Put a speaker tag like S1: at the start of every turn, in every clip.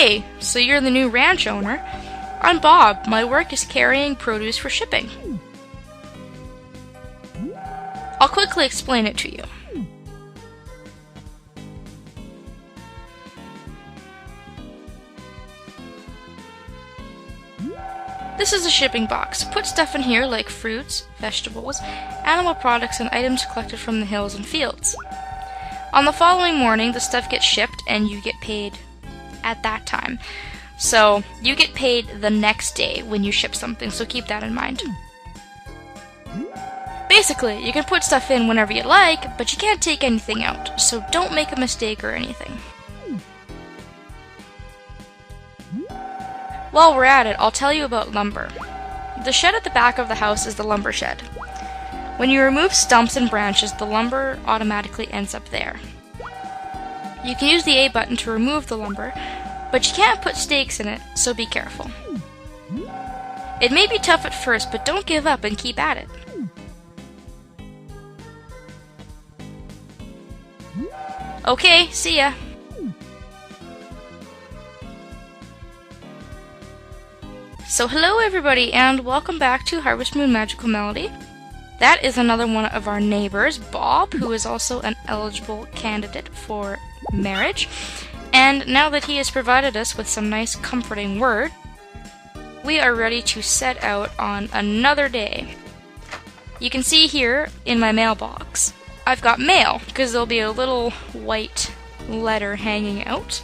S1: Hey, so you're the new ranch owner? I'm Bob. My work is carrying produce for shipping. I'll quickly explain it to you. This is a shipping box. Put stuff in here like fruits, vegetables, animal products, and items collected from the hills and fields. On the following morning, the stuff gets shipped and you get paid at that time. So, you get paid the next day when you ship something, so keep that in mind. Basically, you can put stuff in whenever you like, but you can't take anything out, so don't make a mistake or anything. While we're at it, I'll tell you about lumber. The shed at the back of the house is the lumber shed. When you remove stumps and branches, the lumber automatically ends up there. You can use the A button to remove the lumber, but you can't put stakes in it, so be careful. It may be tough at first, but don't give up and keep at it. Okay, see ya! So hello everybody, and welcome back to Harvest Moon Magical Melody. That is another one of our neighbors, Bob, who is also an eligible candidate for marriage. And now that he has provided us with some nice comforting word, we are ready to set out on another day. You can see here in my mailbox, I've got mail, because there'll be a little white letter hanging out.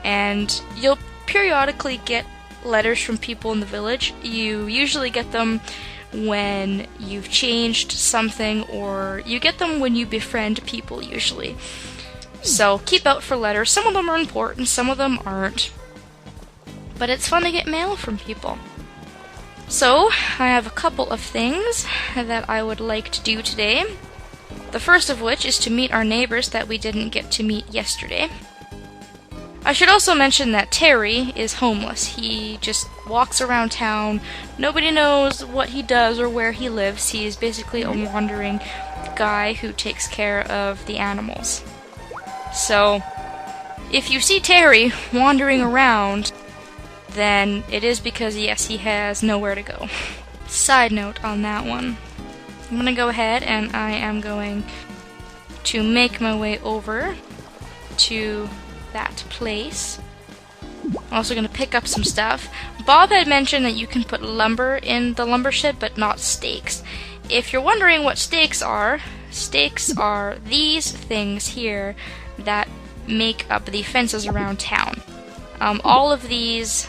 S1: And you'll periodically get letters from people in the village. You usually get them when you've changed something, or you get them when you befriend people usually. So keep out for letters. Some of them are important, some of them aren't. But it's fun to get mail from people. So I have a couple of things that I would like to do today. The first of which is to meet our neighbors that we didn't get to meet yesterday. I should also mention that Terry is homeless. He just walks around town. Nobody knows what he does or where he lives. He is basically a wandering guy who takes care of the animals. So, if you see Terry wandering around, then it is because, yes, he has nowhere to go. Side note on that one. I'm gonna go ahead and I am going to make my way over to that place. I'm also going to pick up some stuff. Bob had mentioned that you can put lumber in the lumber shed, but not stakes. If you're wondering what stakes are these things here that make up the fences around town. All of these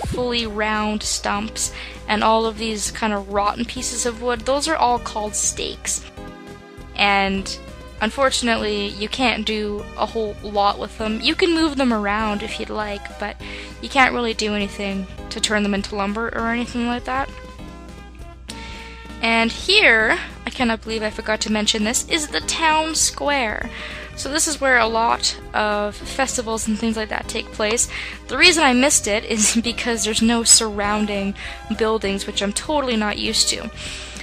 S1: fully round stumps and all of these kind of rotten pieces of wood, those are all called stakes. And unfortunately, you can't do a whole lot with them. You can move them around if you'd like, but you can't really do anything to turn them into lumber or anything like that. And here, I cannot believe I forgot to mention this, is the town square. So this is where a lot of festivals and things like that take place. The reason I missed it is because there's no surrounding buildings, which I'm totally not used to.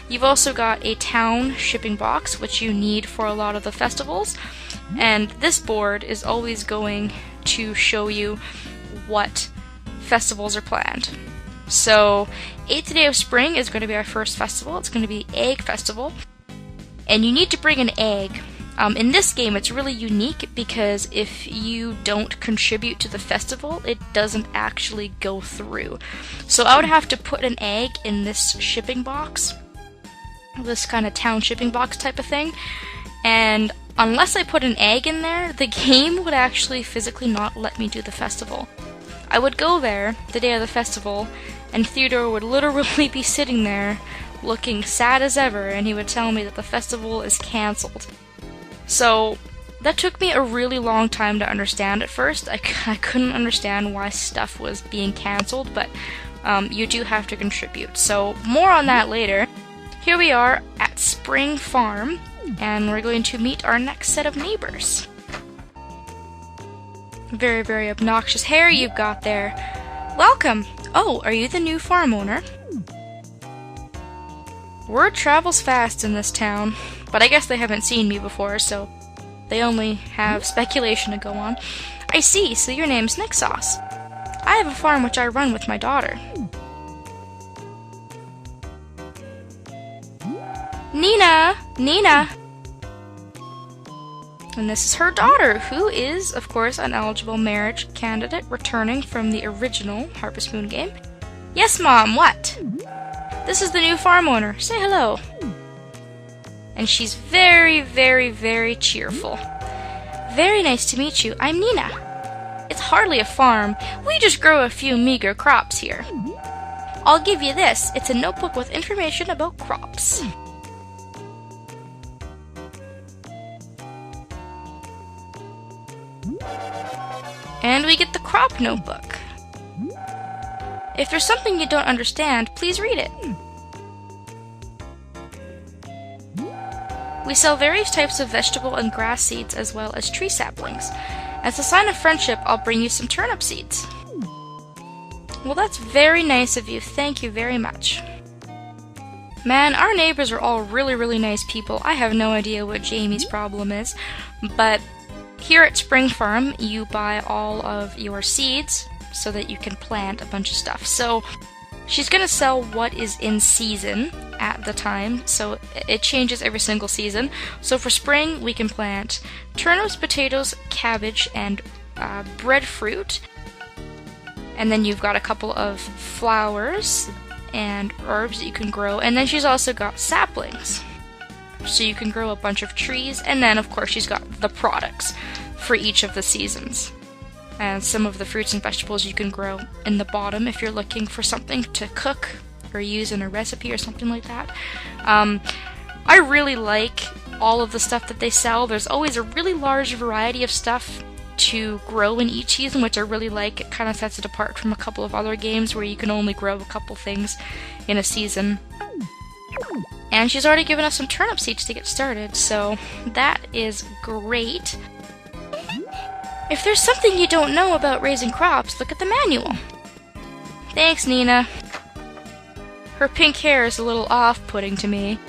S1: You've also got a town shipping box, which you need for a lot of the festivals, and this board is always going to show you what festivals are planned. So, 8th Day of Spring is going to be our first festival. It's going to be Egg Festival, and you need to bring an egg. In this game, it's really unique because if you don't contribute to the festival, it doesn't actually go through. So I would have to put an egg in this shipping box, this kind of town shipping box type of thing, and unless I put an egg in there, the game would actually physically not let me do the festival. I would go there the day of the festival, and Theodore would literally be sitting there looking sad as ever, and he would tell me that the festival is cancelled. So that took me a really long time to understand at first. I couldn't understand why stuff was being cancelled, but you do have to contribute. So more on that later. Here we are at Spring Farm, and we're going to meet our next set of neighbors. Very, very obnoxious hair you've got there. Welcome! Oh, are you the new farm owner? Word travels fast in this town, but I guess they haven't seen me before, so they only have speculation to go on. I see, so your name's Nick Sauce. I have a farm which I run with my daughter. Nina! Nina! And this is her daughter, who is, of course, an eligible marriage candidate returning from the original Harvest Moon game. Yes, Mom, what? This is the new farm owner. Say hello. And she's very, very, very cheerful. Very nice to meet you. I'm Nina. It's hardly a farm. We just grow a few meager crops here. I'll give you this. It's a notebook with information about crops. And we get the crop notebook. If there's something you don't understand, please read it. We sell various types of vegetable and grass seeds as well as tree saplings. As a sign of friendship, I'll bring you some turnip seeds. Well, that's very nice of you. Thank you very much. Man, our neighbors are all really nice people. I have no idea what Jamie's problem is, but here at Spring Farm, you buy all of your seeds so that you can plant a bunch of stuff. So she's going to sell what is in season at the time, so it changes every single season. So for spring, we can plant turnips, potatoes, cabbage, and breadfruit. And then you've got a couple of flowers and herbs that you can grow. And then she's also got saplings, so you can grow a bunch of trees. And then, of course, she's got the products for each of the seasons. And some of the fruits and vegetables you can grow in the bottom if you're looking for something to cook or use in a recipe or something like that. I really like all of the stuff that they sell. There's always a really large variety of stuff to grow in each season, which I really like. It kind of sets it apart from a couple of other games where you can only grow a couple things in a season. And she's already given us some turnip seeds to get started, so that is great. If there's something you don't know about raising crops, look at the manual. Thanks, Nina. Her pink hair is a little off-putting to me,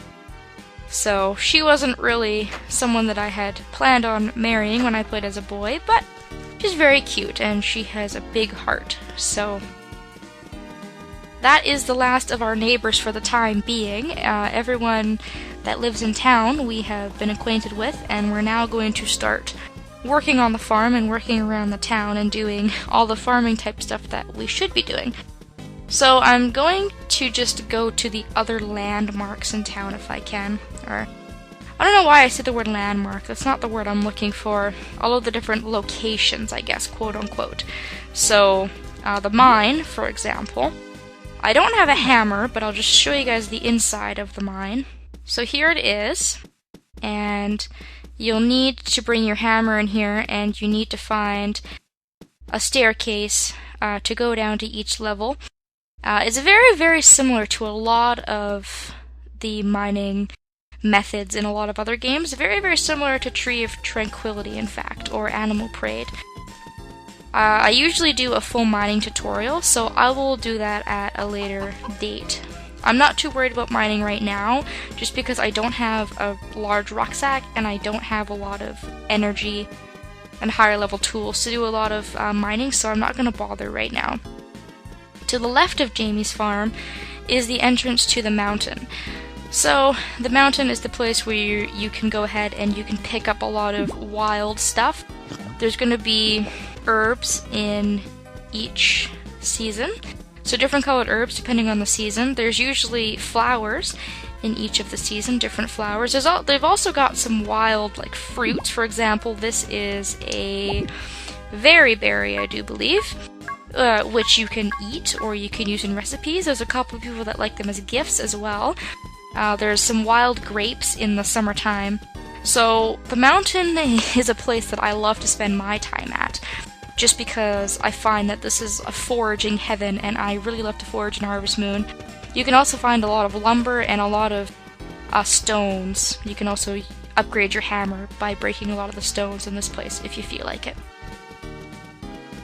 S1: so she wasn't really someone that I had planned on marrying when I played as a boy, but she's very cute and she has a big heart, so that is the last of our neighbors for the time being. Everyone that lives in town we have been acquainted with, and we're now going to start working on the farm and working around the town and doing all the farming type stuff that we should be doing. So I'm going to just go to the other landmarks in town if I can. Or I don't know why I said the word landmark. That's not the word I'm looking for. All of the different locations, I guess, quote unquote. So the mine, for example. I don't have a hammer, but I'll just show you guys the inside of the mine. So here it is. And you'll need to bring your hammer in here, and you need to find a staircase to go down to each level. It's very similar to a lot of the mining methods in a lot of other games. Very similar to Tree of Tranquility, in fact, or Animal Parade. I usually do a full mining tutorial, so I will do that at a later date. I'm not too worried about mining right now, just because I don't have a large rucksack and I don't have a lot of energy and higher level tools to do a lot of mining, so I'm not going to bother right now. To the left of Jamie's farm is the entrance to the mountain. So the mountain is the place where you can go ahead and you can pick up a lot of wild stuff. There's going to be herbs in each season. So different colored herbs depending on the season. There's usually flowers in each of the season, different flowers. They've also got some wild like fruits. For example, this is a berry, I do believe, which you can eat or you can use in recipes. There's a couple of people that like them as gifts as well. There's some wild grapes in the summertime. So the mountain is a place that I love to spend my time at, just because I find that this is a foraging heaven, and I really love to forage in Harvest Moon. You can also find a lot of lumber and a lot of stones. You can also upgrade your hammer by breaking a lot of the stones in this place if you feel like it.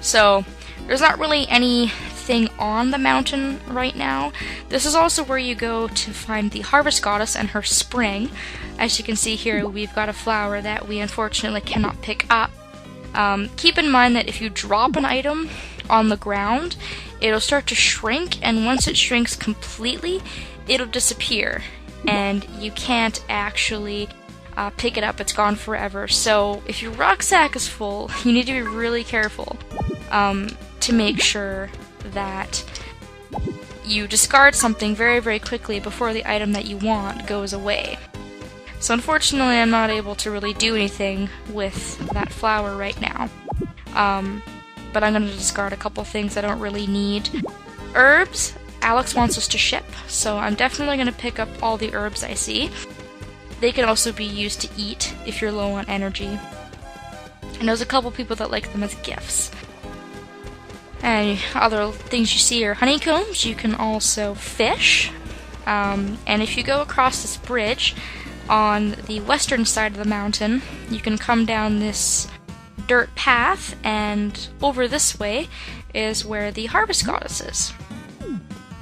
S1: So there's not really anything on the mountain right now. This is also where you go to find the Harvest Goddess and her spring. As you can see here, we've got a flower that we unfortunately cannot pick up Keep in mind that if you drop an item on the ground, it'll start to shrink, and once it shrinks completely, it'll disappear, and you can't actually pick it up. It's gone forever. So if your rucksack is full, you need to be really careful to make sure that you discard something very, very quickly before the item that you want goes away. So unfortunately, I'm not able to really do anything with that flower right now. But I'm going to discard a couple things I don't really need. Herbs, Alex wants us to ship, so I'm definitely going to pick up all the herbs I see. They can also be used to eat if you're low on energy. And there's a couple people that like them as gifts. And other things you see are honeycombs. You can also fish. And if you go across this bridge on the western side of the mountain, you can come down this dirt path, and over this way is where the harvest goddess is.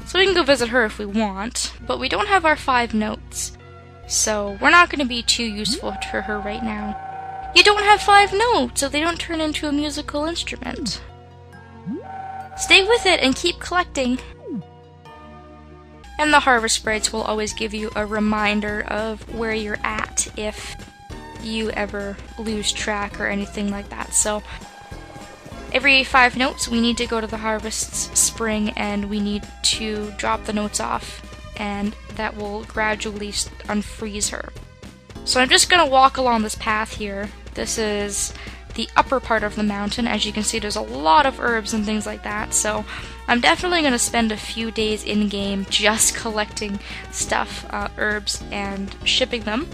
S1: So we can go visit her if we want, but we don't have our 5 notes, so we're not going to be too useful to her right now. You don't have 5 notes, so they don't turn into a musical instrument. Stay with it and keep collecting. And the harvest sprites will always give you a reminder of where you're at if you ever lose track or anything like that. So every 5 notes we need to go to the harvest spring and we need to drop the notes off, and that will gradually unfreeze her. So I'm just gonna walk along this path here. This is the upper part of the mountain. As you can see, there's a lot of herbs and things like that, so I'm definitely going to spend a few days in-game just collecting stuff, herbs, and shipping them.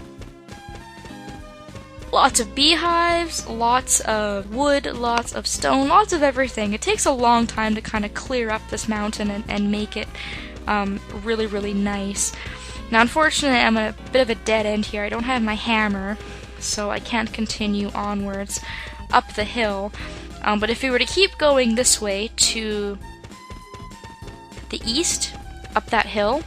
S1: Lots of beehives, lots of wood, lots of stone, lots of everything. It takes a long time to kind of clear up this mountain and make it really, really nice. Now, unfortunately, I'm at a bit of a dead end here. I don't have my hammer, so I can't continue onwards up the hill. But if we were to keep going this way to the east, up that hill,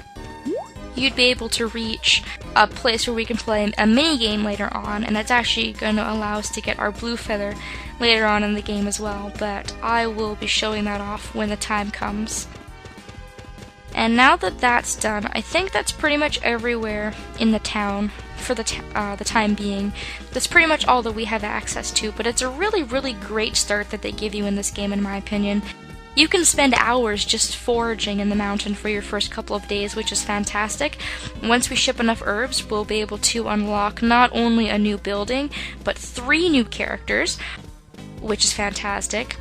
S1: you'd be able to reach a place where we can play a mini-game later on, and that's actually going to allow us to get our blue feather later on in the game as well, but I will be showing that off when the time comes. And now that that's done, I think that's pretty much everywhere in the town for the time being. That's pretty much all that we have access to, but it's a really, really great start that they give you in this game, in my opinion. You can spend hours just foraging in the mountain for your first couple of days, which is fantastic. Once we ship enough herbs, we'll be able to unlock not only a new building, but 3 new characters, which is fantastic.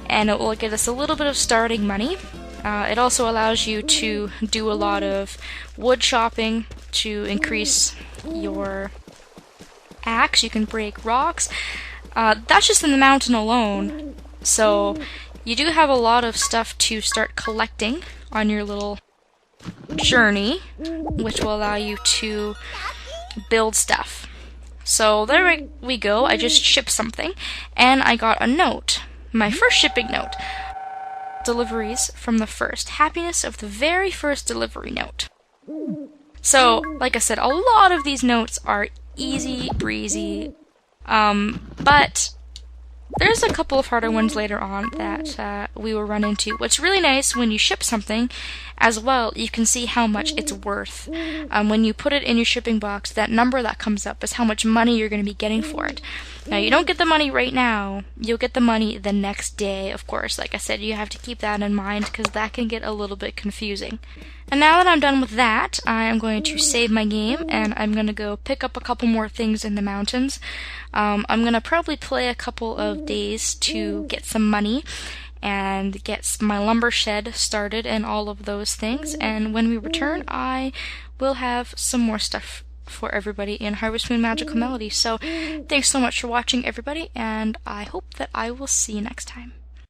S1: And it will get us a little bit of starting money. It also allows you to do a lot of wood chopping to increase your axe. You can break rocks. That's just in the mountain alone. So you do have a lot of stuff to start collecting on your little journey, which will allow you to build stuff. So there we go. I just shipped something, and I got a note. My first shipping note. Deliveries from the first. Happiness of the very first delivery note. So, like I said, a lot of these notes are easy breezy, but there's a couple of harder ones later on that we will run into. What's really nice when you ship something as well, you can see how much it's worth. When you put it in your shipping box, that number that comes up is how much money you're going to be getting for it. Now, you don't get the money right now. You'll get the money the next day, of course. Like I said, you have to keep that in mind because that can get a little bit confusing. And now that I'm done with that, I'm going to save my game, and I'm going to go pick up a couple more things in the mountains. I'm going to probably play a couple of days to get some money and get my lumber shed started and all of those things. And when we return, I will have some more stuff for everybody in Harvest Moon Magical Melody. So thanks so much for watching, everybody, and I hope that I will see you next time.